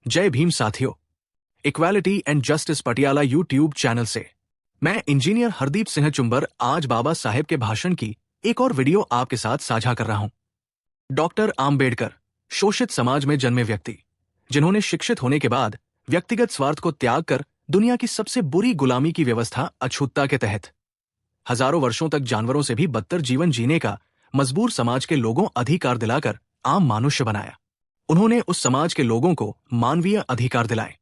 जय भीम साथियों। Equality and justice Patiala YouTube channel से मैं इंजीनियर हरदीप सिंह चुंबर आज बाबा साहेब के भाषण की एक और वीडियो आपके साथ साझा कर रहा हूं। डॉक्टर आम्बेडकर शोषित समाज में जन्मे व्यक्ति, जिन्होंने शिक्षित होने के बाद व्यक्तिगत स्वार्थ को त्याग कर दुनिया की सबसे बुरी गुलामी की व्यवस्था अछूतता के तहत हजारों वर्षों तक जानवरों से भी बदतर जीवन जीने का मजबूर समाज के लोगों अधिकार दिलाकर आम मनुष्य बनाया। उन्होंने उस समाज के लोगों को मानवीय अधिकार दिलाए।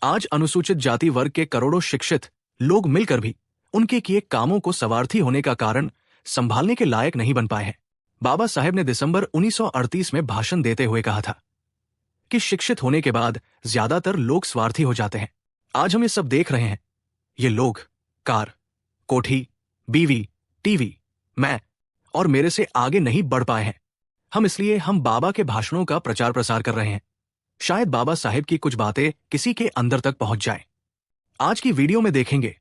आज अनुसूचित जाति वर्ग के करोड़ों शिक्षित लोग मिलकर भी उनके किए कामों को स्वार्थी होने का कारण संभालने के लायक नहीं बन पाए हैं। बाबा साहेब ने दिसंबर 1938 में भाषण देते हुए कहा था कि शिक्षित होने के बाद ज्यादातर लोग स्वार्थी हो जाते हैं। आज हम ये सब देख रहे हैं। ये लोग कार, कोठी, बीवी, टीवी, मैं और मेरे से आगे नहीं बढ़ पाए हैं। हम बाबा के भाषणों का प्रचार प्रसार कर रहे हैं। शायद बाबा साहेब की कुछ बातें किसी के अंदर तक पहुंच जाएं। आज की वीडियो में देखेंगे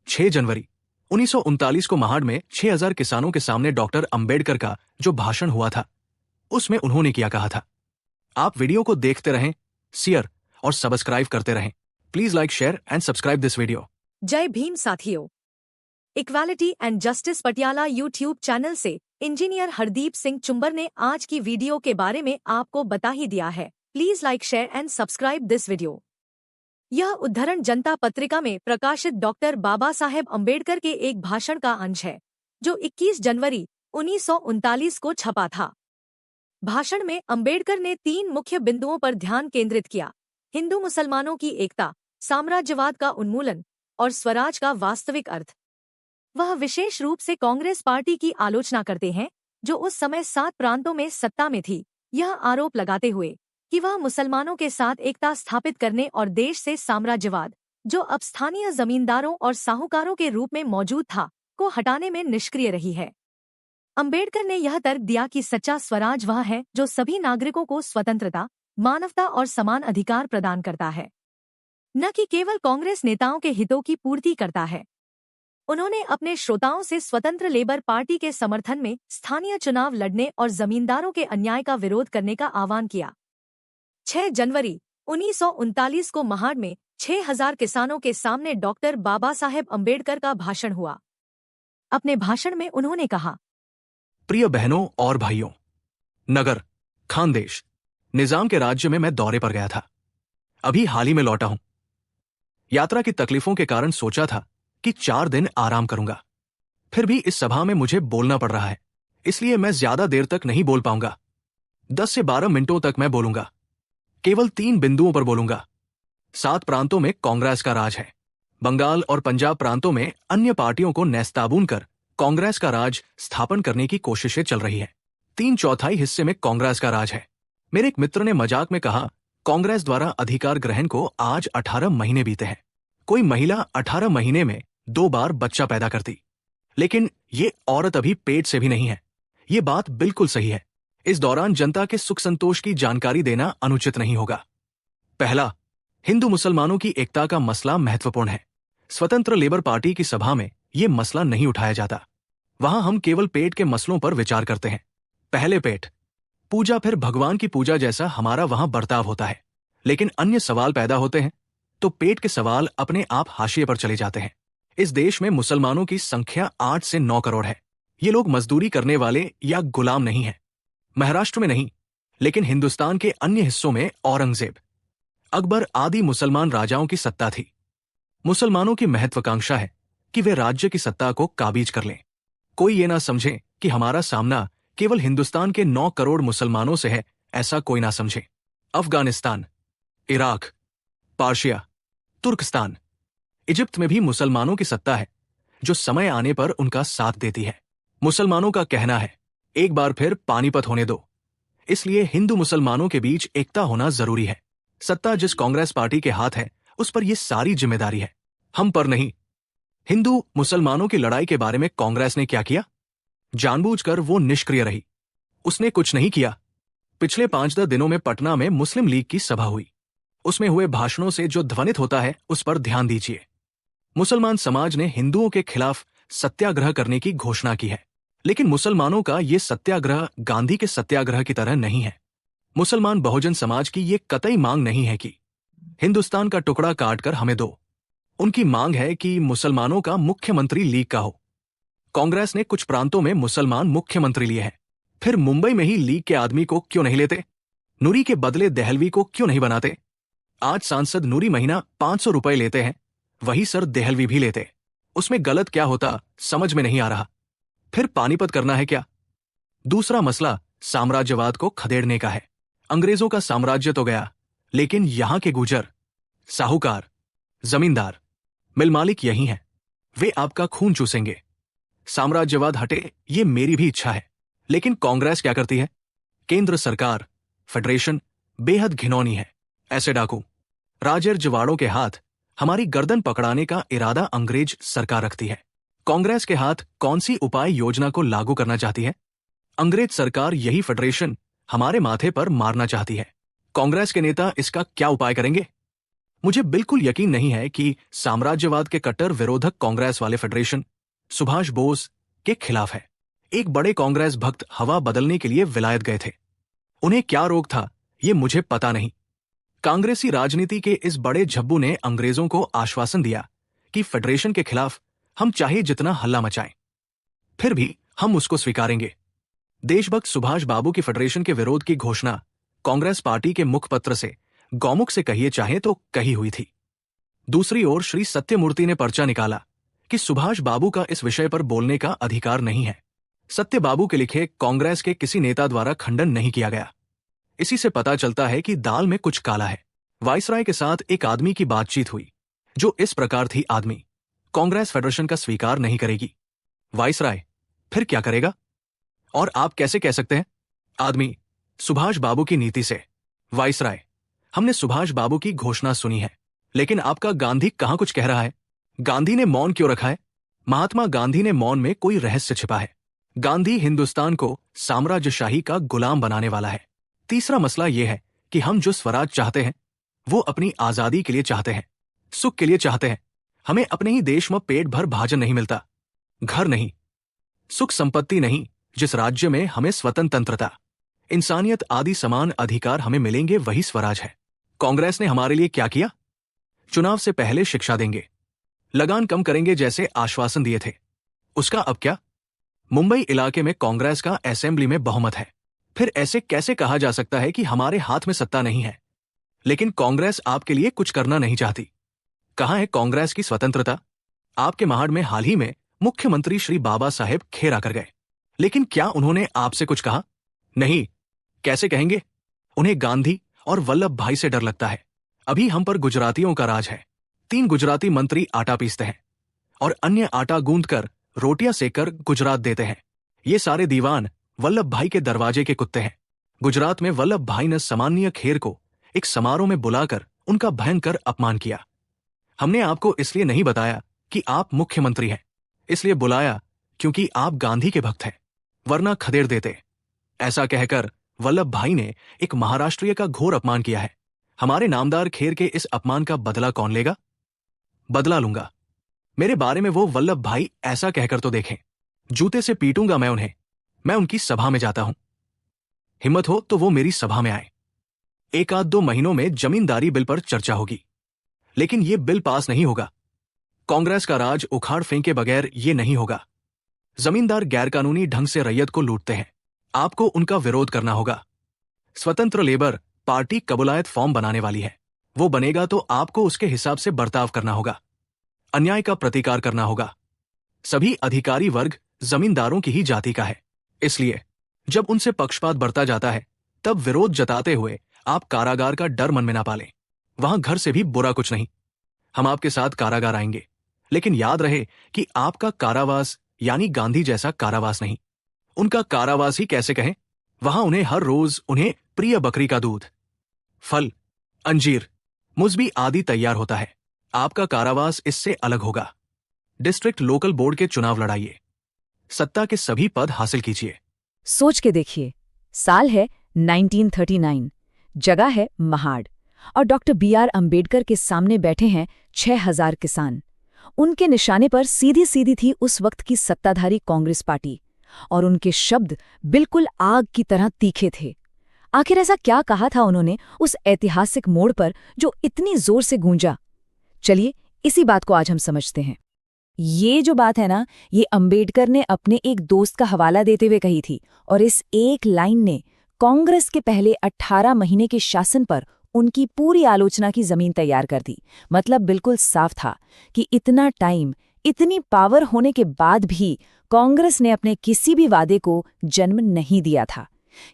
6 जनवरी 1939 को महाड़ में 6000 किसानों के सामने डॉक्टर अंबेडकर का जो भाषण हुआ था, उसमें उन्होंने क्या कहा था। आप वीडियो को देखते रहें, शेयर और सब्सक्राइब करते रहें। Please like, share and subscribe this video. जय भीम साथियों। Equality and justice Patiala YouTube channel से इंजीनियर हरदीप सिंह चुंबर ने आज की वीडियो के बारे में आपको बता ही दिया है। Please like, share and subscribe this video. यह उद्धरण जनता पत्रिका में प्रकाशित डॉक्टर बाबा साहेब अम्बेडकर के एक भाषण का अंश है, जो 21 जनवरी 1939 को छपा था। भाषण में अम्बेडकर ने 3 मुख्य बिंदुओं पर ध्यान केंद्रित किया: हिंदू मुसलमानों की एकता, साम्राज्यवाद का उन्मूलन और स्वराज का वास्तविक अर्थ। वह विशेष रूप से कांग्रेस पार्टी की आलोचना करते हैं, जो उस समय 7 प्रांतों में सत्ता में थी, यह आरोप लगाते हुए कि वह मुसलमानों के साथ एकता स्थापित करने और देश से साम्राज्यवाद, जो अब स्थानीय जमींदारों और साहूकारों के रूप में मौजूद था, को हटाने में निष्क्रिय रही है। अंबेडकर ने यह तर्क दिया कि सच्चा स्वराज वह है जो सभी नागरिकों को स्वतंत्रता, मानवता और समान अधिकार प्रदान करता है, न कि केवल कांग्रेस नेताओं के हितों की पूर्ति करता है। उन्होंने अपने श्रोताओं से स्वतंत्र लेबर पार्टी के समर्थन में स्थानीय चुनाव लड़ने और जमींदारों के अन्याय का विरोध करने का आह्वान किया। 6 जनवरी 1939 को महाड़ में 6000 किसानों के सामने डॉक्टर बाबा साहेब अम्बेडकर का भाषण हुआ। अपने भाषण में उन्होंने कहा, प्रिय बहनों और भाइयों, नगर, खानदेश, निजाम के राज्य में मैं दौरे पर गया था। अभी हाल ही में लौटा हूं। यात्रा की तकलीफों के कारण सोचा था कि 4 दिन आराम करूंगा। फिर भी इस सभा में मुझे बोलना पड़ रहा है, इसलिए मैं ज्यादा देर तक नहीं बोल पाऊंगा। 10 से 12 मिनटों तक मैं बोलूंगा। केवल 3 बिंदुओं पर बोलूंगा। 7 प्रांतों में कांग्रेस का राज है। बंगाल और पंजाब प्रांतों में अन्य पार्टियों को नेस्ताबून कर कांग्रेस का राज स्थापन करने की कोशिशें चल रही है। 3/4 हिस्से में कांग्रेस का राज है। मेरे एक मित्र ने मजाक में कहा, कांग्रेस द्वारा अधिकार ग्रहण को आज 18 महीने बीते हैं। कोई महिला 18 महीने में 2 बार बच्चा पैदा करती, लेकिन ये औरत अभी पेट से भी नहीं है। ये बात बिल्कुल सही है। इस दौरान जनता के सुख संतोष की जानकारी देना अनुचित नहीं होगा। पहला, हिंदू मुसलमानों की एकता का मसला महत्वपूर्ण है। स्वतंत्र लेबर पार्टी की सभा में ये मसला नहीं उठाया जाता। वहां हम केवल पेट के मसलों पर विचार करते हैं। पहले पेट, पूजा, फिर भगवान की पूजा जैसा हमारा वहां बर्ताव होता है। लेकिन अन्य सवाल पैदा होते हैं तो पेट के सवाल अपने आप हाशिए पर चले जाते हैं। इस देश में मुसलमानों की संख्या 8 से 9 करोड़ है। ये लोग मजदूरी करने वाले या गुलाम नहीं हैं। महाराष्ट्र में नहीं, लेकिन हिंदुस्तान के अन्य हिस्सों में औरंगजेब, अकबर आदि मुसलमान राजाओं की सत्ता थी। मुसलमानों की महत्वाकांक्षा है कि वे राज्य की सत्ता को काबीज कर लें। कोई ये ना समझे कि हमारा सामना केवल हिंदुस्तान के 9 करोड़ मुसलमानों से है, ऐसा कोई ना समझे। अफगानिस्तान, इराक, पार्शिया, तुर्कस्तान, इजिप्त में भी मुसलमानों की सत्ता है, जो समय आने पर उनका साथ देती है। मुसलमानों का कहना है, एक बार फिर पानीपत होने दो। इसलिए हिंदू मुसलमानों के बीच एकता होना जरूरी है। सत्ता जिस कांग्रेस पार्टी के हाथ है, उस पर यह सारी जिम्मेदारी है, हम पर नहीं। हिंदू मुसलमानों की लड़ाई के बारे में कांग्रेस ने क्या किया? जानबूझकर वो निष्क्रिय रही। उसने कुछ नहीं किया। पिछले 5-10 दिनों में पटना में मुस्लिम लीग की सभा हुई। उसमें हुए भाषणों से जो ध्वनित होता है, उस पर ध्यान दीजिए। मुसलमान समाज ने हिंदुओं के खिलाफ सत्याग्रह करने की घोषणा की है, लेकिन मुसलमानों का ये सत्याग्रह गांधी के सत्याग्रह की तरह नहीं है। मुसलमान बहुजन समाज की ये कतई मांग नहीं है कि हिंदुस्तान का टुकड़ा काटकर हमें दो। उनकी मांग है कि मुसलमानों का मुख्यमंत्री लीग का हो। कांग्रेस ने कुछ प्रांतों में मुसलमान मुख्यमंत्री लिए हैं, फिर मुंबई में ही लीग के आदमी को क्यों नहीं लेते? नूरी के बदले देहलवी को क्यों नहीं बनाते? आज सांसद नूरी महीना 500 रुपए लेते हैं, वही सर देहलवी भी लेते। उसमें गलत क्या होता समझ में नहीं आ रहा। फिर पानीपत करना है क्या? दूसरा मसला साम्राज्यवाद को खदेड़ने का है। अंग्रेजों का साम्राज्य तो गया, लेकिन यहां के गुजर, साहूकार, जमींदार, मिल मालिक यही हैं। वे आपका खून चूसेंगे। साम्राज्यवाद हटे, ये मेरी भी इच्छा है, लेकिन कांग्रेस क्या करती है? केंद्र सरकार, फेडरेशन बेहद घिनौनी है। ऐसे डाकू, राजेर जवाड़ों के हाथ हमारी गर्दन पकड़ाने का इरादा अंग्रेज सरकार रखती है। कांग्रेस के हाथ कौन सी उपाय योजना को लागू करना चाहती है? अंग्रेज सरकार यही फेडरेशन हमारे माथे पर मारना चाहती है। कांग्रेस के नेता इसका क्या उपाय करेंगे? मुझे बिल्कुल यकीन नहीं है कि साम्राज्यवाद के कट्टर विरोधक कांग्रेस वाले फेडरेशन सुभाष बोस के खिलाफ है। एक बड़े कांग्रेस भक्त हवा बदलने के लिए विलायत गए थे। उन्हें क्या रोग था ये मुझे पता नहीं। कांग्रेसी राजनीति के इस बड़े झब्बू ने अंग्रेजों को आश्वासन दिया कि फेडरेशन के खिलाफ हम चाहे जितना हल्ला मचाएं, फिर भी हम उसको स्वीकारेंगे। देशभक्त सुभाष बाबू की फेडरेशन के विरोध की घोषणा कांग्रेस पार्टी के मुखपत्र से, गौमुख से कहिए चाहे तो कही हुई थी। दूसरी ओर श्री सत्यमूर्ति ने पर्चा निकाला कि सुभाष बाबू का इस विषय पर बोलने का अधिकार नहीं है। सत्य बाबू के लिखे कांग्रेस के किसी नेता द्वारा खंडन नहीं किया गया। इसी से पता चलता है कि दाल में कुछ काला है। वाइसराय के साथ एक आदमी की बातचीत हुई जो इस प्रकार थी, आदमी कांग्रेस फेडरेशन का स्वीकार नहीं करेगी। वाइसराय फिर क्या करेगा? और आप कैसे कह सकते हैं? आदमी, सुभाष बाबू की नीति से। वाइसराय, हमने सुभाष बाबू की घोषणा सुनी है, लेकिन आपका गांधी कहां कुछ कह रहा है? गांधी ने मौन क्यों रखा है? महात्मा गांधी ने मौन में कोई रहस्य छिपा है। गांधी हिंदुस्तान को साम्राज्यशाही का गुलाम बनाने वाला है। तीसरा मसला यह है कि हम जो स्वराज चाहते हैं वो अपनी आजादी के लिए चाहते हैं, सुख के लिए चाहते हैं। हमें अपने ही देश में पेट भर भाजन नहीं मिलता, घर नहीं, सुख संपत्ति नहीं, जिस राज्य में हमें स्वतंत्रता, इंसानियत आदि समान अधिकार हमें मिलेंगे वही स्वराज है। कांग्रेस ने हमारे लिए क्या किया? चुनाव से पहले शिक्षा देंगे, लगान कम करेंगे जैसे आश्वासन दिए थे। उसका अब क्या? मुंबई इलाके में कांग्रेस का असेंबली में बहुमत है। फिर ऐसे कैसे कहा जा सकता है कि हमारे हाथ में सत्ता नहीं है? लेकिन कांग्रेस आपके लिए कुछ करना नहीं चाहती। कहां है कांग्रेस की स्वतंत्रता? आपके महाड़ में हाल ही में मुख्यमंत्री श्री बाबा साहेब खेर आकर गए, लेकिन क्या उन्होंने आपसे कुछ कहा? नहीं। कैसे कहेंगे? उन्हें गांधी और वल्लभ भाई से डर लगता है। अभी हम पर गुजरातियों का राज है। 3 गुजराती मंत्री आटा पीसते हैं और अन्य आटा गूंदकर रोटियां सेककर गुजरात देते हैं। ये सारे दीवान वल्लभ भाई के दरवाजे के कुत्ते हैं। गुजरात में वल्लभ भाई ने सामान्य खेर को एक समारोह में बुलाकर उनका भयंकर अपमान किया। हमने आपको इसलिए नहीं बताया कि आप मुख्यमंत्री हैं, इसलिए बुलाया क्योंकि आप गांधी के भक्त हैं, वरना खदेड़ देते। ऐसा कहकर वल्लभ भाई ने एक महाराष्ट्रीय का घोर अपमान किया है। हमारे नामदार खेर के इस अपमान का बदला कौन लेगा? बदला लूंगा। मेरे बारे में वो वल्लभ भाई ऐसा कहकर तो देखें। जूते से पीटूंगा मैं उन्हें। मैं उनकी सभा में जाता हूं। हिम्मत हो तो वो मेरी सभा में आए। 1-2 महीनों में जमींदारी बिल पर चर्चा होगी, लेकिन ये बिल पास नहीं होगा। कांग्रेस का राज उखाड़ फेंके बगैर ये नहीं होगा। जमींदार गैरकानूनी ढंग से रैयत को लूटते हैं। आपको उनका विरोध करना होगा। स्वतंत्र लेबर पार्टी कबूलायत फॉर्म बनाने वाली है। वो बनेगा तो आपको उसके हिसाब से बर्ताव करना होगा। अन्याय का प्रतिकार करना होगा। सभी अधिकारी वर्ग जमींदारों की ही जाति का है, इसलिए जब उनसे पक्षपात बरता जाता है तब विरोध जताते हुए आप कारागार का डर मन में ना पालें। वहां घर से भी बुरा कुछ नहीं। हम आपके साथ कारागार आएंगे, लेकिन याद रहे कि आपका कारावास यानी गांधी जैसा कारावास नहीं। उनका कारावास ही कैसे कहें? वहां उन्हें हर रोज उन्हें प्रिय बकरी का दूध, फल, अंजीर, मुसबी आदि तैयार होता है। आपका कारावास इससे अलग होगा। डिस्ट्रिक्ट लोकल बोर्ड के चुनाव लड़ाइए, सत्ता के सभी पद हासिल कीजिए। सोच के देखिए, साल है 1939, जगह है महाड़, और डॉक्टर BR अंबेडकर के सामने बैठे हैं 6000 किसान। उनके निशाने पर सीधी सीधी थी उस वक्त की सत्ताधारी कांग्रेस पार्टी, और उनके शब्द बिल्कुल आग की तरह तीखे थे। आखिर ऐसा क्या कहा था उन्होंने उस ऐतिहासिक मोड़ पर जो इतनी जोर से गूंजा? चलिए इसी बात को आज हम समझते हैं। ये जो बात है ना, ये अंबेडकर ने अपने एक दोस्त का हवाला देते हुए कही थी, और इस एक लाइन ने कांग्रेस के पहले 18 महीने के शासन पर उनकी पूरी आलोचना की जमीन तैयार कर दी। मतलब बिल्कुल साफ था कि इतना टाइम, इतनी पावर होने के बाद भी कांग्रेस ने अपने किसी भी वादे को जन्म नहीं दिया था।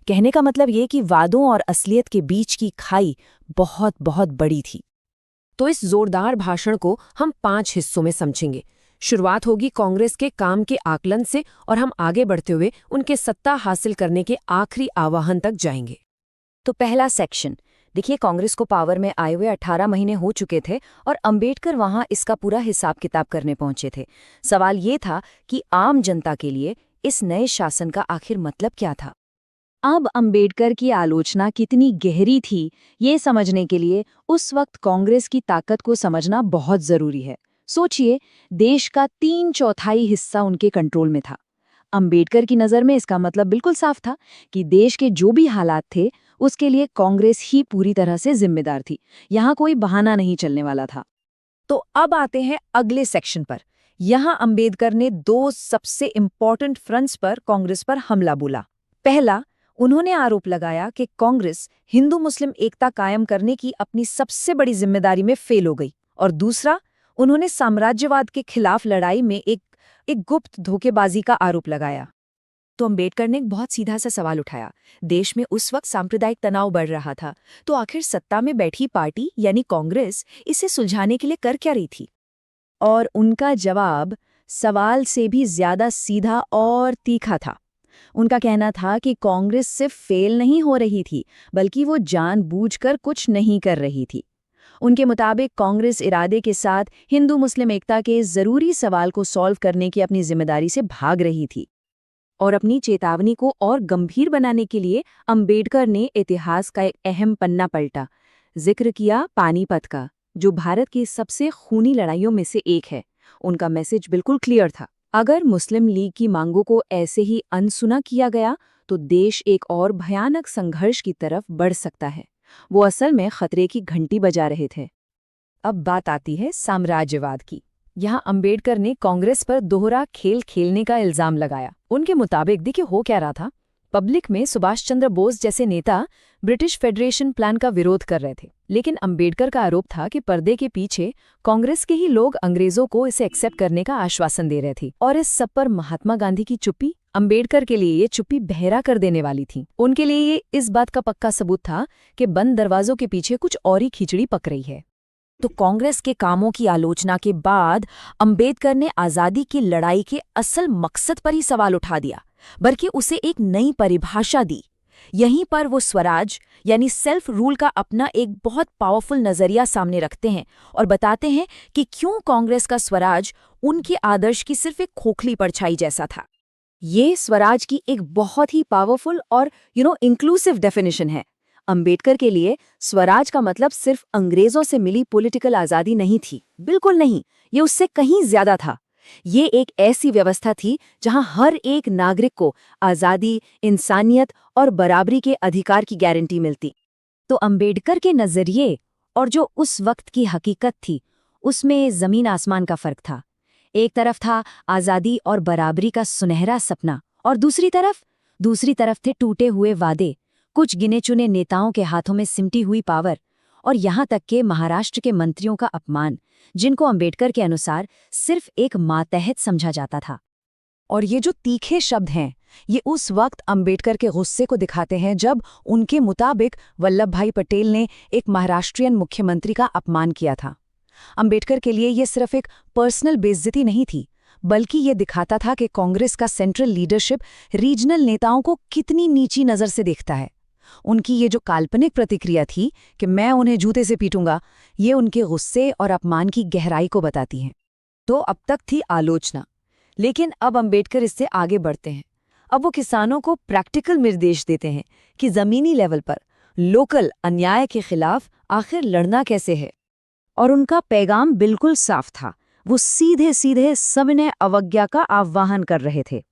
कहने का मतलब ये कि वादों और असलियत के बीच की खाई बहुत बहुत बड़ी थी। तो इस जोरदार भाषण को हम 5 हिस्सों में समझेंगे। शुरुआत होगी कांग्रेस के काम के आकलन से और हम आगे बढ़ते हुए उनके सत्ता हासिल करने के आखिरी आह्वान तक जाएंगे। तो पहला सेक्शन देखिए, कांग्रेस को पावर में आए हुए 18 महीने हो चुके थे और अंबेडकर वहां इसका पूरा हिसाब किताब करने पहुंचे थे। सवाल ये था कि आम जनता के लिए इस नए शासन का आखिर मतलब क्या था। अब अंबेडकर की आलोचना कितनी गहरी थी, ये समझने के लिए उस वक्त कांग्रेस की ताकत को समझना बहुत जरूरी है। सोचिए, देश का 3/4 हिस्सा उनके कंट्रोल में था। अंबेडकर की नज़र में इसका मतलब बिल्कुल साफ था कि देश के जो भी हालात थे उसके लिए कांग्रेस ही पूरी तरह से जिम्मेदार थी। यहाँ कोई बहाना नहीं चलने वाला था। तो अब आते हैं अगले सेक्शन पर। यहाँ अंबेडकर ने 2 सबसे इम्पॉर्टेंट फ्रंट्स पर कांग्रेस पर हमला बोला। पहला, उन्होंने आरोप लगाया कि कांग्रेस हिंदू मुस्लिम एकता कायम करने की अपनी सबसे बड़ी जिम्मेदारी में फेल हो गई। और दूसरा, उन्होंने साम्राज्यवाद के खिलाफ लड़ाई में एक गुप्त धोखेबाजी का आरोप लगाया। तो अंबेडकर ने एक बहुत सीधा सा सवाल उठाया। देश में उस वक्त सांप्रदायिक तनाव बढ़ रहा था, तो आखिर सत्ता में बैठी पार्टी यानी कांग्रेस इसे सुलझाने के लिए कर क्या रही थी? और उनका जवाब सवाल से भी ज्यादा सीधा और तीखा था। उनका कहना था कि कांग्रेस सिर्फ फेल नहीं हो रही थी, बल्कि वो जानबूझकर कुछ नहीं कर रही थी। उनके मुताबिक कांग्रेस इरादे के साथ हिंदू मुस्लिम एकता के जरूरी सवाल को सॉल्व करने की अपनी जिम्मेदारी से भाग रही थी। और अपनी चेतावनी को और गंभीर बनाने के लिए अंबेडकर ने इतिहास का एक अहम पन्ना पलटा। जिक्र किया पानीपत का, जो भारत की सबसे खूनी लड़ाइयों में से एक है। उनका मैसेज बिल्कुल क्लियर था। अगर मुस्लिम लीग की मांगों को ऐसे ही अनसुना किया गया तो देश एक और भयानक संघर्ष की तरफ बढ़ सकता है। वो असल में खतरे की घंटी बजा रहे थे। अब बात आती है साम्राज्यवाद की। यहाँ अंबेडकर ने कांग्रेस पर दोहरा खेल खेलने का इल्जाम लगाया। उनके मुताबिक देखिए हो क्या रहा था। पब्लिक में सुभाष चंद्र बोस जैसे नेता ब्रिटिश फेडरेशन प्लान का विरोध कर रहे थे, लेकिन अंबेडकर का आरोप था कि पर्दे के पीछे कांग्रेस के ही लोग अंग्रेजों को इसे एक्सेप्ट करने का आश्वासन दे रहे थे। और इस सब पर महात्मा गांधी की चुप्पी अंबेडकर के लिए ये चुप्पी बहरा कर देने वाली थी। उनके लिए ये इस बात का पक्का सबूत था कि बंद दरवाजों के पीछे कुछ और ही खिचड़ी पक रही है। तो कांग्रेस के कामों की आलोचना के बाद अंबेडकर ने आज़ादी की लड़ाई के असल मकसद पर ही सवाल उठा दिया, बल्कि उसे एक नई परिभाषा दी। यहीं पर वो स्वराज यानी सेल्फ रूल का अपना एक बहुत पावरफुल नजरिया सामने रखते हैं और बताते हैं कि क्यों कांग्रेस का स्वराज उनके आदर्श की सिर्फ एक खोखली परछाई जैसा था। ये स्वराज की एक बहुत ही पावरफुल और इंक्लूसिव डेफिनेशन है। अंबेडकर के लिए स्वराज का मतलब सिर्फ अंग्रेजों से मिली पॉलिटिकल आज़ादी नहीं थी, बिल्कुल नहीं। ये उससे कहीं ज्यादा था। ये एक ऐसी व्यवस्था थी जहां हर एक नागरिक को आज़ादी, इंसानियत और बराबरी के अधिकार की गारंटी मिलती। तो अंबेडकर के नजरिए और जो उस वक्त की हकीकत थी, उसमें जमीन आसमान का फर्क था। एक तरफ था आज़ादी और बराबरी का सुनहरा सपना, और दूसरी तरफ थे टूटे हुए वादे, कुछ गिने चुने नेताओं के हाथों में सिमटी हुई पावर, और यहाँ तक के महाराष्ट्र के मंत्रियों का अपमान, जिनको अंबेडकर के अनुसार सिर्फ एक मातहत समझा जाता था। और ये जो तीखे शब्द हैं, ये उस वक्त अंबेडकर के गुस्से को दिखाते हैं जब उनके मुताबिक वल्लभ भाई पटेल ने एक महाराष्ट्रियन मुख्यमंत्री का अपमान किया था। अंबेडकर के लिए ये सिर्फ एक पर्सनल बेइज्जती नहीं थी, बल्कि ये दिखाता था कि कांग्रेस का सेंट्रल लीडरशिप रीजनल नेताओं को कितनी नीची नज़र से देखता है। उनकी ये जो काल्पनिक प्रतिक्रिया थी कि मैं उन्हें जूते से पीटूंगा, ये उनके गुस्से और अपमान की गहराई को बताती है। तो अब तक थी आलोचना, लेकिन अब अंबेडकर इससे आगे बढ़ते हैं। अब वो किसानों को प्रैक्टिकल निर्देश देते हैं कि जमीनी लेवल पर लोकल अन्याय के खिलाफ आखिर लड़ना कैसे है। और उनका पैगाम बिल्कुल साफ था। वो सीधे सीधे सविनय अवज्ञा का आह्वान कर रहे थे।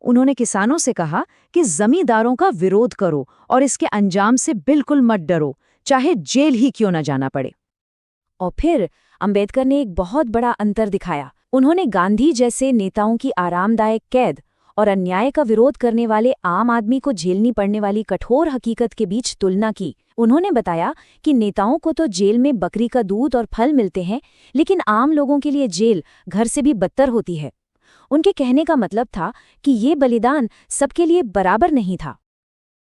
उन्होंने किसानों से कहा कि जमींदारों का विरोध करो और इसके अंजाम से बिल्कुल मत डरो, चाहे जेल ही क्यों न जाना पड़े। और फिर अंबेडकर ने एक बहुत बड़ा अंतर दिखाया। उन्होंने गांधी जैसे नेताओं की आरामदायक कैद और अन्याय का विरोध करने वाले आम आदमी को झेलनी पड़ने वाली कठोर हकीकत के बीच तुलना की। उन्होंने बताया कि नेताओं को तो जेल में बकरी का दूध और फल मिलते हैं, लेकिन आम लोगों के लिए जेल घर से भी बदतर होती है। उनके कहने का मतलब था कि ये बलिदान सबके लिए बराबर नहीं था।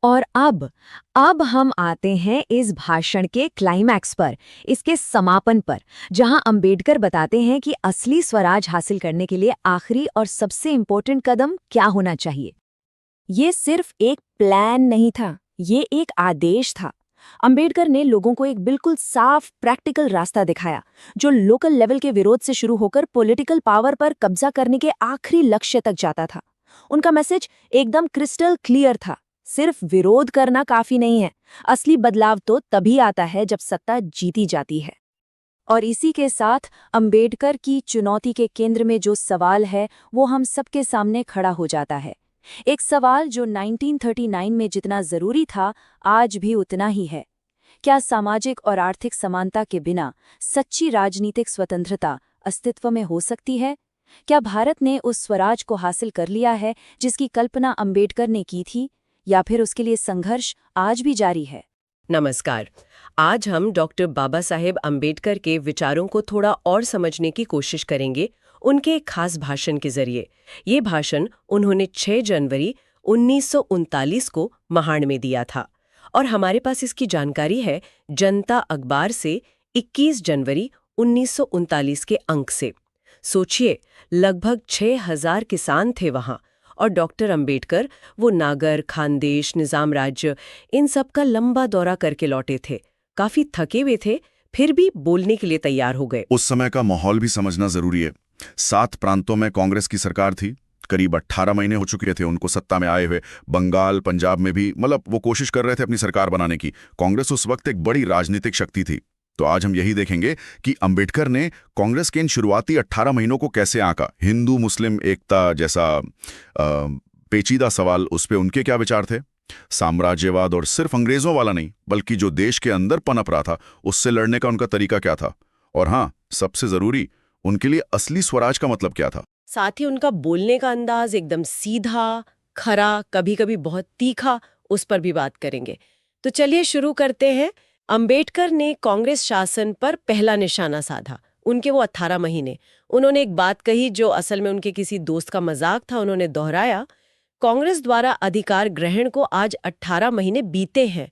और अब हम आते हैं इस भाषण के क्लाइमैक्स पर, इसके समापन पर, जहां अंबेडकर बताते हैं कि असली स्वराज हासिल करने के लिए आखिरी और सबसे इम्पोर्टेंट कदम क्या होना चाहिए। ये सिर्फ एक प्लान नहीं था, ये एक आदेश था। अंबेडकर ने लोगों को एक बिल्कुल साफ प्रैक्टिकल रास्ता दिखाया, जो लोकल लेवल के विरोध से शुरू होकर पॉलिटिकल पावर पर कब्जा करने के आखिरी लक्ष्य तक जाता था। उनका मैसेज एकदम क्रिस्टल क्लियर था, सिर्फ विरोध करना काफी नहीं है, असली बदलाव तो तभी आता है जब सत्ता जीती जाती है। और इसी के साथ अंबेडकर की चुनौती के केंद्र में जो सवाल है वो हम सबके सामने खड़ा हो जाता है। एक सवाल जो 1939 में जितना जरूरी था, आज भी उतना ही है। क्या सामाजिक और आर्थिक समानता के बिना सच्ची राजनीतिक स्वतंत्रता अस्तित्व में हो सकती है? क्या भारत ने उस स्वराज को हासिल कर लिया है जिसकी कल्पना अंबेडकर ने की थी, या फिर उसके लिए संघर्ष आज भी जारी है? नमस्कार। आज हम डॉक्टर बाबा साहेब अंबेडकर के विचारों को थोड़ा और समझने की कोशिश करेंगे, उनके एक खास भाषण के जरिए। ये भाषण उन्होंने 6 जनवरी 1939 को महाड़ में दिया था, और हमारे पास इसकी जानकारी है जनता अखबार से 21 जनवरी 1939 के अंक से। सोचिए, लगभग 6000 किसान थे वहां, और डॉक्टर अंबेडकर वो नागर, खानदेश, निजाम राज्य, इन सब का लंबा दौरा करके लौटे थे। काफी थके हुए थे, फिर भी बोलने के लिए तैयार हो गए। उस समय का माहौल भी समझना जरूरी है। 7 प्रांतों में कांग्रेस की सरकार थी, करीब 18 महीने हो चुके थे उनको सत्ता में आए हुए। बंगाल, पंजाब में भी वो कोशिश कर रहे थे अपनी सरकार बनाने की। कांग्रेस उस वक्त एक बड़ी राजनीतिक शक्ति थी। तो आज हम यही देखेंगे कि अंबेडकर ने कांग्रेस के इन शुरुआती 18 महीनों को कैसे आंका। हिंदू मुस्लिम एकता जैसा पेचीदा सवाल, उस पे उनके क्या विचार थे। साम्राज्यवाद, और सिर्फ अंग्रेजों वाला नहीं, बल्कि जो देश के अंदर पनप रहा था, उससे लड़ने का उनका तरीका क्या था। और हाँ, सबसे जरूरी, उनके लिए असली स्वराज का मतलब क्या था। साथ ही उनका बोलने का अंदाज एकदम सीधा, खरा, कभी कभी बहुत तीखा, उस पर भी बात करेंगे। तो चलिए शुरू करते हैं। अंबेडकर ने कांग्रेस शासन पर पहला निशाना साधा, उनके वो 18 महीने। उन्होंने एक बात कही जो असल में उनके किसी दोस्त का मजाक था। उन्होंने दोहराया, कांग्रेस द्वारा अधिकार ग्रहण को आज 18 महीने बीते हैं।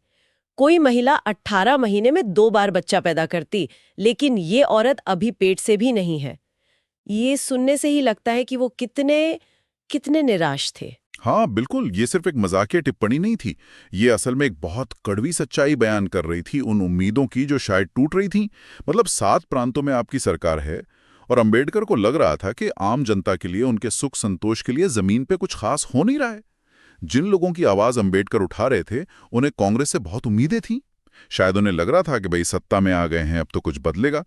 कोई महिला 18 महीने में 2 बार बच्चा पैदा करती, लेकिन ये औरत अभी पेट से भी नहीं है। ये सुनने से ही लगता है कि वो कितने निराश थे। हाँ बिल्कुल, ये सिर्फ एक मजाकिया टिप्पणी नहीं थी। ये असल में एक बहुत कड़वी सच्चाई बयान कर रही थी, उन उम्मीदों की जो शायद टूट रही थी। मतलब 7 प्रांतों में आपकी सरकार है, और अंबेडकर को लग रहा था कि आम जनता के लिए, उनके सुख संतोष के लिए जमीन पे कुछ खास हो नहीं रहा है। जिन लोगों की आवाज अंबेडकर उठा रहे थे, उन्हें कांग्रेस से बहुत उम्मीदें थीं। शायद उन्हें लग रहा था कि भाई सत्ता में आ गए हैं, अब तो कुछ बदलेगा।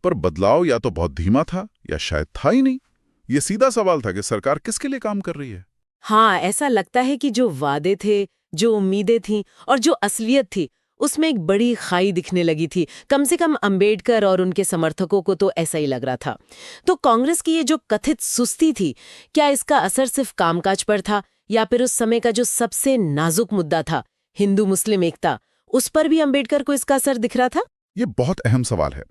पर बदलाव या तो बहुत धीमा था, या शायद था ही नहीं। ये सीधा सवाल था कि सरकार किसके लिए काम कर रही है। हाँ, ऐसा लगता है कि जो वादे थे, जो उम्मीदें थीं और जो असलियत थी, उसमें एक बड़ी खाई दिखने लगी थी। कम से कम अंबेडकर और उनके समर्थकों को तो ऐसा ही लग रहा था। तो कांग्रेस की ये जो कथित सुस्ती थी, क्या इसका असर सिर्फ कामकाज पर था, या फिर उस समय का जो सबसे नाजुक मुद्दा था, हिंदू मुस्लिम एकता, उस पर भी अंबेडकर को इसका असर दिख रहा था? ये बहुत अहम सवाल है।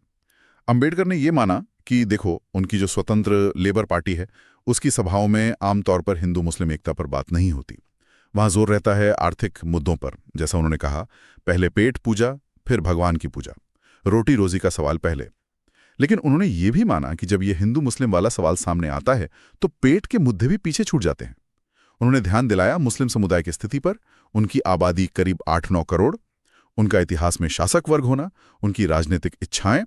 अंबेडकर ने ये माना कि देखो, उनकी जो स्वतंत्र लेबर पार्टी है, उसकी सभाओं में आमतौर पर हिंदू मुस्लिम एकता पर बात नहीं होती। वहां जोर रहता है आर्थिक मुद्दों पर। जैसा उन्होंने कहा, पहले पेट पूजा, फिर भगवान की पूजा, रोटी रोजी का सवाल पहले। लेकिन उन्होंने ये भी माना कि जब ये हिंदू मुस्लिम वाला सवाल सामने आता है, तो पेट के मुद्दे भी पीछे छूट जाते हैं। उन्होंने ध्यान दिलाया मुस्लिम समुदाय की स्थिति पर, उनकी आबादी करीब 8-9 करोड़, उनका इतिहास में शासक वर्ग होना, उनकी राजनीतिक इच्छाएं,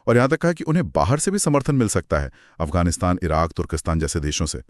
और यहां तक कहा कि उन्हें बाहर से भी समर्थन मिल सकता है, अफगानिस्तान, इराक, तुर्किस्तान जैसे देशों से।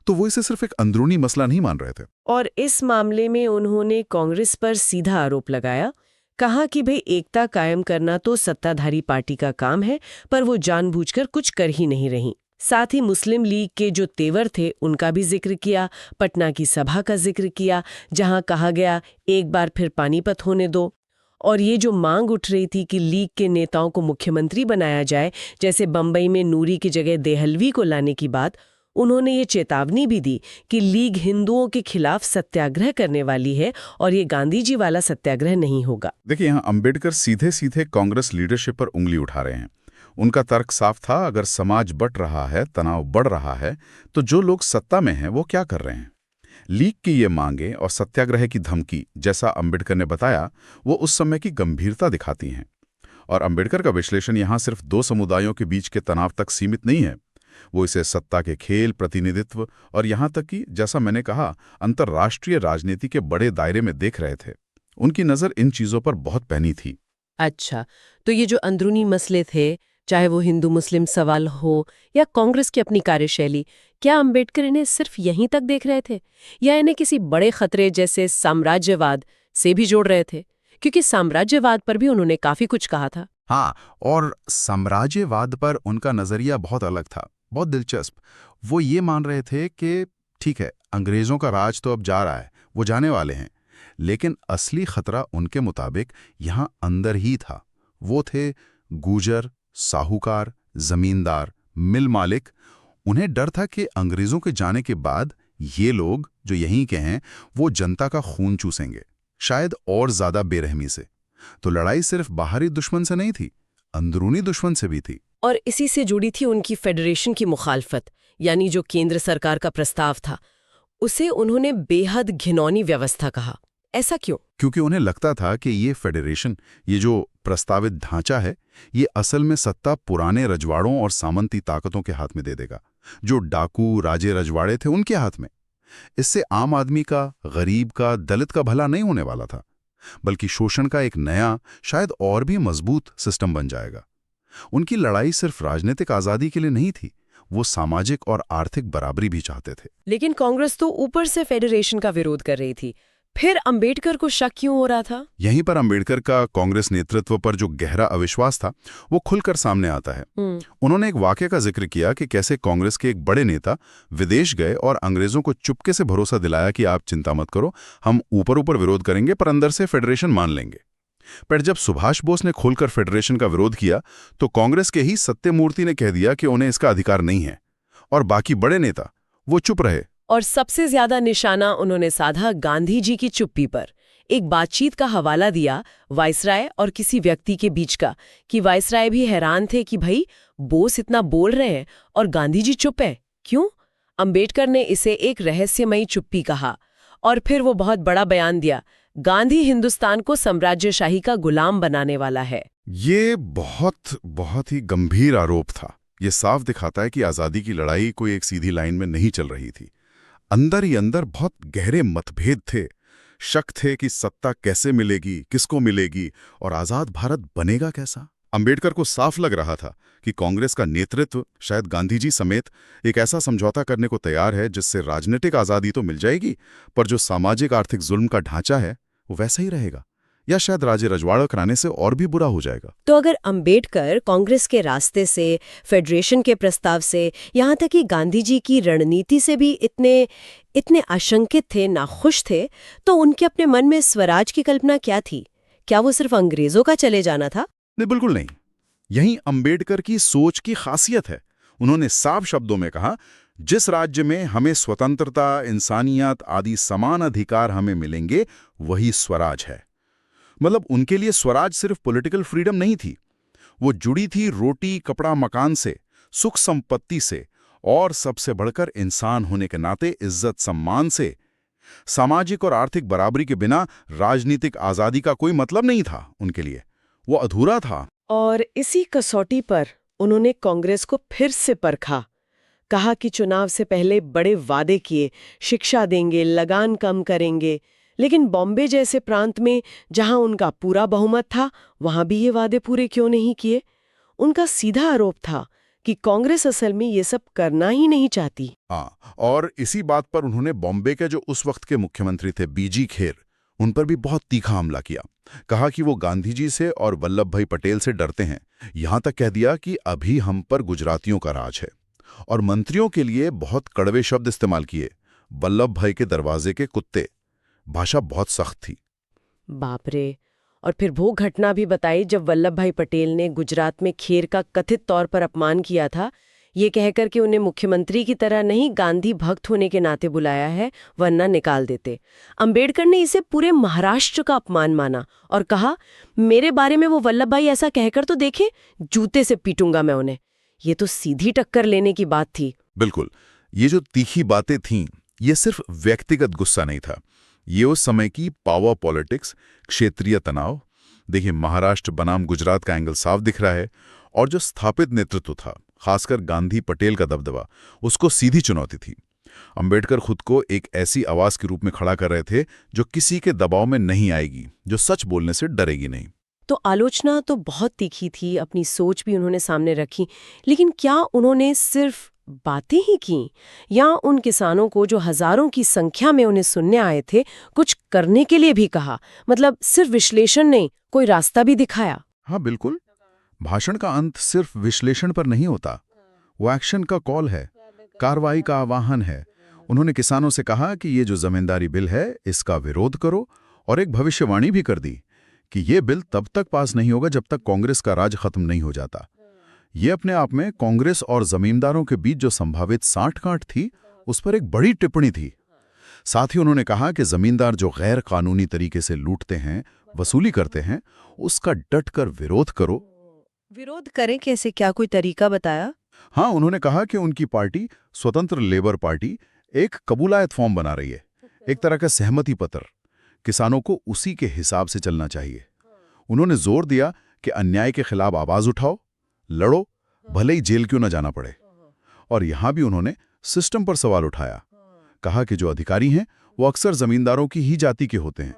तो वो इसे सिर्फ एक अंदरूनी मसला नहीं मान रहे थे। और इस मामले में उन्होंने कांग्रेस पर सीधा आरोप लगाया। कहा कि भाई, एकता कायम करना तो सत्ताधारी पार्टी का काम है, पर वो जानबूझकर कुछ कर ही नहीं रही। साथ ही मुस्लिम लीग के जो तेवर थे उनका भी जिक्र किया, पटना की सभा का जिक्र किया जहां कहा गया एक बार फिर पानीपत होने दो। और ये जो मांग उठ रही थी कि लीग के नेताओं को मुख्यमंत्री बनाया जाए, जैसे बंबई में नूरी की जगह देहलवी को लाने की बात, उन्होंने ये चेतावनी भी दी कि लीग हिंदुओं के खिलाफ सत्याग्रह करने वाली है और ये गांधी जी वाला सत्याग्रह नहीं होगा। देखिए, यहाँ अंबेडकर सीधे सीधे कांग्रेस लीडरशिप पर उंगली उठा रहे हैं। उनका तर्क साफ था, अगर समाज बंट रहा है, तनाव बढ़ रहा है, तो जो लोग सत्ता में हैं वो क्या कर रहे हैं? लीग की ये मांगे और सत्याग्रह की धमकी, जैसा अंबेडकर ने बताया, वो उस समय की गंभीरता दिखाती हैं। और अंबेडकर का विश्लेषण यहाँ सिर्फ दो समुदायों के बीच के तनाव तक सीमित नहीं है। वो इसे सत्ता के खेल, प्रतिनिधित्व और यहाँ तक कि, जैसा मैंने कहा, अंतर्राष्ट्रीय राजनीति के बड़े दायरे में देख रहे थे। उनकी नज़र इन चीज़ों पर बहुत पैनी थी। अच्छा, तो ये जो अंदरूनी मसले थे, चाहे वो हिंदू मुस्लिम सवाल हो या कांग्रेस की अपनी कार्यशैली, क्या अंबेडकर इन्हें सिर्फ यहीं तक देख रहे थे या इन्हें किसी बड़े खतरे जैसे साम्राज्यवाद से भी जोड़ रहे थे? क्योंकि साम्राज्यवाद पर भी उन्होंने काफी कुछ कहा था। हाँ, और साम्राज्यवाद पर उनका नज़रिया बहुत अलग था, बहुत दिलचस्प। वो ये मान रहे थे कि ठीक है, अंग्रेज़ों का राज तो अब जा रहा है, वो जाने वाले हैं, लेकिन असली खतरा उनके मुताबिक यहाँ अंदर ही था। वो थे गुजर, साहूकार, जमींदार, मिल मालिक। उन्हें डर था कि अंग्रेज़ों के जाने के बाद ये लोग जो यहीं के हैं वो जनता का खून चूसेंगे, शायद और ज़्यादा बेरहमी से। तो लड़ाई सिर्फ बाहरी दुश्मन से नहीं थी, अंदरूनी दुश्मन से भी थी। और इसी से जुड़ी थी उनकी फेडरेशन की मुखालफत, यानी जो केंद्र सरकार का प्रस्ताव था, उसे उन्होंने बेहद घिनौनी व्यवस्था कहा। ऐसा क्यों? क्योंकि उन्हें लगता था कि ये फेडरेशन, ये जो प्रस्तावित ढांचा है, ये असल में सत्ता पुराने रजवाड़ों और सामंती ताकतों के हाथ में दे देगा, जो डाकू राजे रजवाड़े थे उनके हाथ में। इससे आम आदमी का, गरीब का, दलित का भला नहीं होने वाला था, बल्कि शोषण का एक नया, शायद और भी मजबूत सिस्टम बन जाएगा। उनकी लड़ाई सिर्फ राजनीतिक आज़ादी के लिए नहीं थी, वो सामाजिक और आर्थिक बराबरी भी चाहते थे। लेकिन कांग्रेस तो ऊपर से फेडरेशन का विरोध कर रही थी, फिर अंबेडकर को शक क्यों हो रहा था? यहीं पर अंबेडकर का कांग्रेस नेतृत्व पर जो गहरा अविश्वास था वो खुलकर सामने आता है। उन्होंने एक वाकये का जिक्र किया कि कैसे कांग्रेस के एक बड़े नेता विदेश गए और अंग्रेजों को चुपके से भरोसा दिलाया कि आप चिंता मत करो, हम ऊपर ऊपर विरोध करेंगे पर अंदर से फेडरेशन मान लेंगे। पर जब सुभाष बोस ने खोलकर फेडरेशन का विरोध किया तो कांग्रेस के ही सत्यमूर्ति ने कह दिया कि उन्हें इसका अधिकार नहीं है, और बाकी बड़े नेता वो चुप रहे। और सबसे ज्यादा निशाना उन्होंने साधा गांधी जी की चुप्पी पर। एक बातचीत का हवाला दिया वायसराय और किसी व्यक्ति के बीच का, कि वायसराय भी हैरान थे कि भाई बोस इतना बोल रहे हैं और गांधी जी चुप है, क्यों? अंबेडकर ने इसे एक रहस्यमयी चुप्पी कहा और फिर वो बहुत बड़ा बयान दिया, गांधी हिंदुस्तान को साम्राज्यशाही का गुलाम बनाने वाला है। ये बहुत ही गंभीर आरोप था। ये साफ दिखाता है कि आज़ादी की लड़ाई कोई एक सीधी लाइन में नहीं चल रही थी। अंदर ही अंदर बहुत गहरे मतभेद थे, शक थे कि सत्ता कैसे मिलेगी, किसको मिलेगी और आज़ाद भारत बनेगा कैसा। अंबेडकर को साफ लग रहा था कि कांग्रेस का नेतृत्व, शायद गांधी जी समेत, एक ऐसा समझौता करने को तैयार है जिससे राजनीतिक आज़ादी तो मिल जाएगी, पर जो सामाजिक आर्थिक जुल्म का ढांचा है वो वैसा ही रहेगा, या शायद राजे रजवाड़ा कराने से और भी बुरा हो जाएगा। तो अगर अंबेडकर कांग्रेस के रास्ते से, फेडरेशन के प्रस्ताव से, यहाँ तक कि गांधी जी की रणनीति से भी इतने आशंकित थे, नाखुश थे, तो उनके अपने मन में स्वराज की कल्पना क्या थी? क्या वो सिर्फ अंग्रेजों का चले जाना था? नहीं, बिल्कुल नहीं। यही अंबेडकर की सोच की खासियत है। उन्होंने साफ शब्दों में कहा, जिस राज्य में हमें स्वतंत्रता, इंसानियत आदि समान अधिकार हमें मिलेंगे, वही स्वराज है। मतलब उनके लिए स्वराज सिर्फ पॉलिटिकल फ्रीडम नहीं थी, वो जुड़ी थी रोटी कपड़ा मकान से, सुख संपत्ति से, और सबसे बढ़कर इंसान होने के नाते इज्जत सम्मान से। सामाजिक और आर्थिक बराबरी के बिना राजनीतिक आज़ादी का कोई मतलब नहीं था उनके लिए, वो अधूरा था। और इसी कसौटी पर उन्होंने कांग्रेस को फिर से परखा। कहा कि चुनाव से पहले बड़े वादे किए, शिक्षा देंगे, लगान कम करेंगे, लेकिन बॉम्बे जैसे प्रांत में जहां उनका पूरा बहुमत था, वहां भी ये वादे पूरे क्यों नहीं किए? उनका सीधा आरोप था कि कांग्रेस असल में ये सब करना ही नहीं चाहती। हाँ, और इसी बात पर उन्होंने बॉम्बे के जो उस वक्त के मुख्यमंत्री थे बीजी खेर, उन पर भी बहुत तीखा हमला किया। कहा कि वो गांधी जी से और वल्लभ भाई पटेल से डरते हैं, यहां तक कह दिया कि अभी हम पर गुजरातियों का राज है। और मंत्रियों के लिए बहुत कड़वे शब्द इस्तेमाल किए। वल्लभ भाई के दरवाजे के कुत्ते। भाषा बहुत सख्त थी। बाप रे। और फिर वो घटना भी बताई जब वल्लभ भाई पटेल ने गुजरात में खेर का कथित तौर पर अपमान किया था, ये कहकर कि उन्हें मुख्यमंत्री की तरह नहीं गांधी भक्त होने के नाते बुलाया है, वरना निकाल देते। अंबेडकर ने इसे पूरे महाराष्ट्र का अपमान माना और कहा, मेरे बारे में वो वल्लभ भाई ऐसा कहकर तो देखे, जूते से पीटूंगा मैं उन्हें। ये तो सीधी टक्कर लेने की बात थी। बिल्कुल। ये जो तीखी बातें थीं, ये सिर्फ व्यक्तिगत गुस्सा नहीं था, ये उस समय की पावर पॉलिटिक्स, क्षेत्रीय तनाव। देखिए, महाराष्ट्र बनाम गुजरात का एंगल साफ दिख रहा है, और जो स्थापित नेतृत्व था, खासकर गांधी पटेल का दबदबा, उसको सीधी चुनौती थी। अंबेडकर खुद को एक ऐसी आवाज के रूप में खड़ा कर रहे थे जो किसी के दबाव में नहीं आएगी, जो सच बोलने से डरेगी नहीं। तो आलोचना तो बहुत तीखी थी, अपनी सोच भी उन्होंने सामने रखी, लेकिन क्या उन्होंने सिर्फ बातें ही की, या उन किसानों को जो हजारों की संख्या में उन्हें सुनने आए थे, कुछ करने के लिए भी कहा? मतलब सिर्फ विश्लेषण नहीं, कोई रास्ता भी दिखाया? हाँ, बिल्कुल। भाषण का अंत सिर्फ विश्लेषण पर नहीं होता, वो एक्शन का कॉल है, कार्रवाई का आह्वान है। उन्होंने किसानों से कहा कि ये जो जमींदारी बिल है, इसका विरोध करो, और एक भविष्यवाणी भी कर दी कि ये बिल तब तक पास नहीं होगा जब तक कांग्रेस का राज खत्म नहीं हो जाता। ये अपने आप में कांग्रेस और जमींदारों के बीच जो संभावित साठ-गांठ थी, उस पर एक बड़ी टिप्पणी थी। साथ ही उन्होंने कहा कि जमींदार जो गैर कानूनी तरीके से लूटते हैं, वसूली करते हैं, उसका डटकर विरोध करो। विरोध करें कैसे, क्या कोई तरीका बताया? हाँ, उन्होंने कहा कि उनकी पार्टी, स्वतंत्र लेबर पार्टी, एक कबूलायत फॉर्म बना रही है, एक तरह का सहमति पत्र। किसानों को उसी के हिसाब से चलना चाहिए। उन्होंने जोर दिया कि अन्याय के खिलाफ आवाज उठाओ, लड़ो, भले ही जेल क्यों न जाना पड़े। और यहां भी उन्होंने सिस्टम पर सवाल उठाया। कहा कि जो अधिकारी हैं वो अक्सर जमींदारों की ही जाति के होते हैं,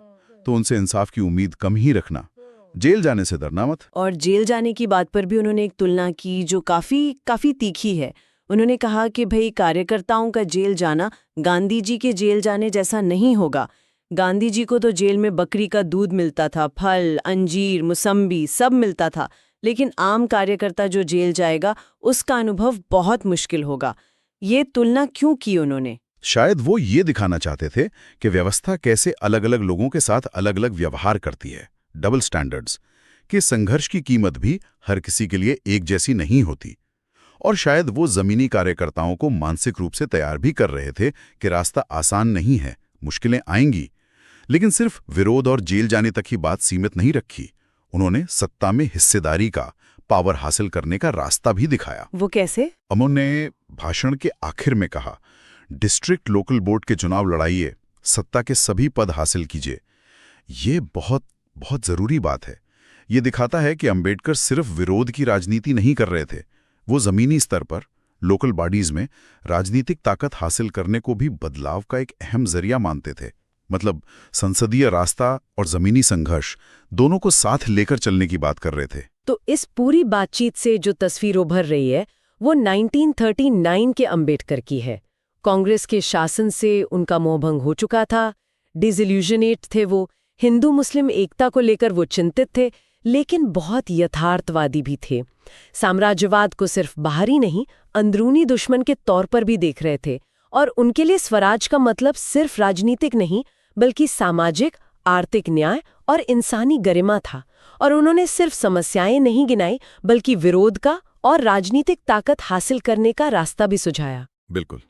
तो उनसे इंसाफ की उम्मीद कम ही रखना, जेल जाने से डरना मत। और जेल जाने की बात पर भी उन्होंने एक तुलना की जो काफी तीखी है। उन्होंने कहा कि भाई, कार्यकर्ताओं का जेल जाना गांधी जी के जेल जाने जैसा नहीं होगा। गांधी जी को तो जेल में बकरी का दूध मिलता था, फल, अंजीर, मुसम्बी सब मिलता था, लेकिन आम कार्यकर्ता जो जेल जाएगा उसका अनुभव बहुत मुश्किल होगा। ये तुलना क्यों की उन्होंने? शायद वो ये दिखाना चाहते थे कि व्यवस्था कैसे अलग अलग लोगों के साथ अलग अलग व्यवहार करती है, डबल स्टैंडर्ड्स, कि संघर्ष की कीमत भी हर किसी के लिए एक जैसी नहीं होती। और शायद वो जमीनी कार्यकर्ताओं को मानसिक रूप से तैयार भी कर रहे थे कि रास्ता आसान नहीं है, मुश्किलें आएंगी। लेकिन सिर्फ विरोध और जेल जाने तक ही बात सीमित नहीं रखी। उन्होंने सत्ता में हिस्सेदारी का, पावर हासिल करने का रास्ता भी दिखाया। वो कैसे? अमन ने भाषण के आखिर में कहा, डिस्ट्रिक्ट लोकल बोर्ड के चुनाव लड़ाइए, सत्ता के सभी पद हासिल कीजिए। ये बहुत बहुत जरूरी बात है। ये दिखाता है कि अंबेडकर सिर्फ विरोध की राजनीति नहीं कर रहे थे, वो जमीनी स्तर पर लोकल बॉडीज में राजनीतिक ताकत हासिल करने को भी बदलाव का एक अहम जरिया मानते थे। मतलब संसदीय रास्ता और जमीनी संघर्ष दोनों को साथ लेकर चलने की बात कर रहे थे। तो इस पूरी बातचीत से जो तस्वीर उभर रही है वो 1939 के अंबेडकर की है। कांग्रेस के शासन से उनका मोहभंग हो चुका था, डिसइल्यूजनेट थे वो, हिंदू मुस्लिम एकता को लेकर वो चिंतित थे, लेकिन बहुत यथार्थवादी भी थे। साम्राज्यवाद को सिर्फ बाहरी नहीं, अंदरूनी दुश्मन के तौर पर भी देख रहे थे, और उनके लिए स्वराज का मतलब सिर्फ राजनीतिक नहीं बल्कि सामाजिक, आर्थिक न्याय और इंसानी गरिमा था। और उन्होंने सिर्फ समस्याएं नहीं गिनाई बल्कि विरोध का और राजनीतिक ताकत हासिल करने का रास्ता भी सुझाया। बिल्कुल।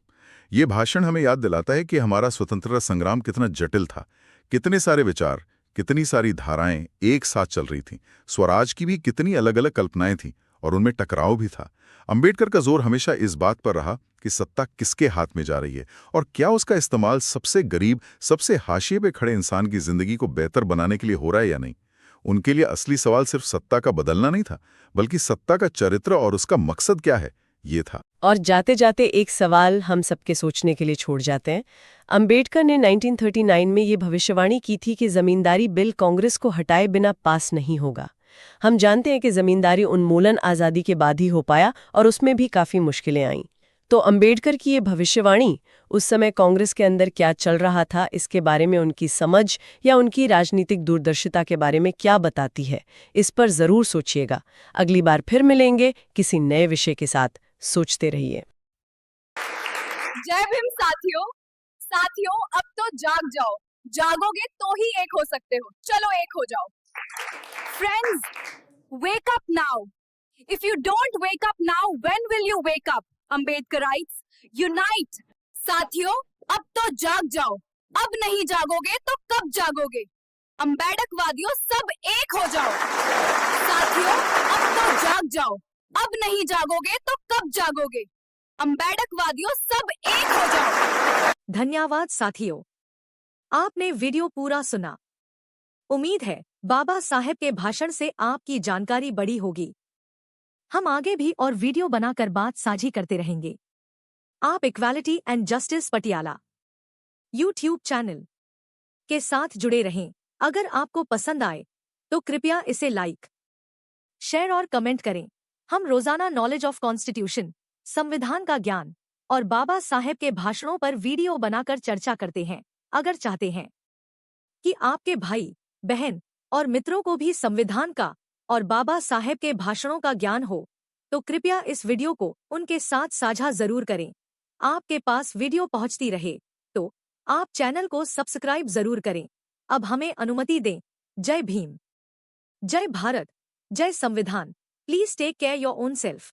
ये भाषण हमें याद दिलाता है कि हमारा स्वतंत्रता संग्राम कितना जटिल था, कितने सारे विचार, कितनी सारी धाराएं एक साथ चल रही थीं। स्वराज की भी कितनी अलग अलग कल्पनाएं थीं और उनमें टकराव भी था। अंबेडकर का जोर हमेशा इस बात पर रहा कि सत्ता किसके हाथ में जा रही है और क्या उसका इस्तेमाल सबसे गरीब, सबसे हाशिए पे खड़े इंसान की जिंदगी को बेहतर बनाने के लिए हो रहा है या नहीं। उनके लिए असली सवाल सिर्फ सत्ता का बदलना नहीं था, बल्कि सत्ता का चरित्र और उसका मकसद क्या है, ये था। और जाते जाते एक सवाल हम सबके सोचने के लिए छोड़ जाते हैं। अंबेडकर ने 1939 में ये भविष्यवाणी की थी कि जमींदारी बिल कांग्रेस को हटाए बिना पास नहीं होगा। हम जानते हैं कि जमींदारी उन्मूलन आज़ादी के बाद ही हो पाया और उसमें भी काफ़ी मुश्किलें आईं। तो अंबेडकर की ये भविष्यवाणी उस समय कांग्रेस के अंदर क्या चल रहा था, इसके बारे में उनकी समझ या उनकी राजनीतिक दूरदर्शिता के बारे में क्या बताती है, इस पर ज़रूर सोचिएगा। अगली बार फिर मिलेंगे किसी नए विषय के साथ। सोचते रहिए। जय भीम साथियों। साथियों, अब तो जाग जाओ। जागोगे तो ही एक हो सकते हो। चलो एक हो जाओ। Friends, wake up now. If you don't wake up now, when will you wake up? Ambedkarites, unite. साथियों, अब तो जाग जाओ। अब नहीं जागोगे तो कब जागोगे? अम्बेडकवादियों, सब एक हो जाओ। साथियों, अब तो जाग जाओ। अब नहीं जागोगे तो कब जागोगे? अम्बेडकवादियों, सब एक हो जाओ। धन्यवाद साथियों, आपने वीडियो पूरा सुना। उम्मीद है बाबा साहेब के भाषण से आपकी जानकारी बढ़ी होगी। हम आगे भी और वीडियो बनाकर बात साझी करते रहेंगे। आप equality and justice Patiala YouTube channel के साथ जुड़े रहें। अगर आपको पसंद आए तो कृपया इसे लाइक, शेयर और कमेंट करें। हम रोजाना नॉलेज ऑफ कॉन्स्टिट्यूशन, संविधान का ज्ञान और बाबा साहेब के भाषणों पर वीडियो बनाकर चर्चा करते हैं। अगर चाहते हैं कि आपके भाई, बहन और मित्रों को भी संविधान का और बाबा साहेब के भाषणों का ज्ञान हो, तो कृपया इस वीडियो को उनके साथ साझा जरूर करें। आपके पास वीडियो पहुंचती रहे तो आप चैनल को सब्सक्राइब जरूर करें। अब हमें अनुमति दें। जय भीम, जय भारत, जय संविधान। Please take care your own self.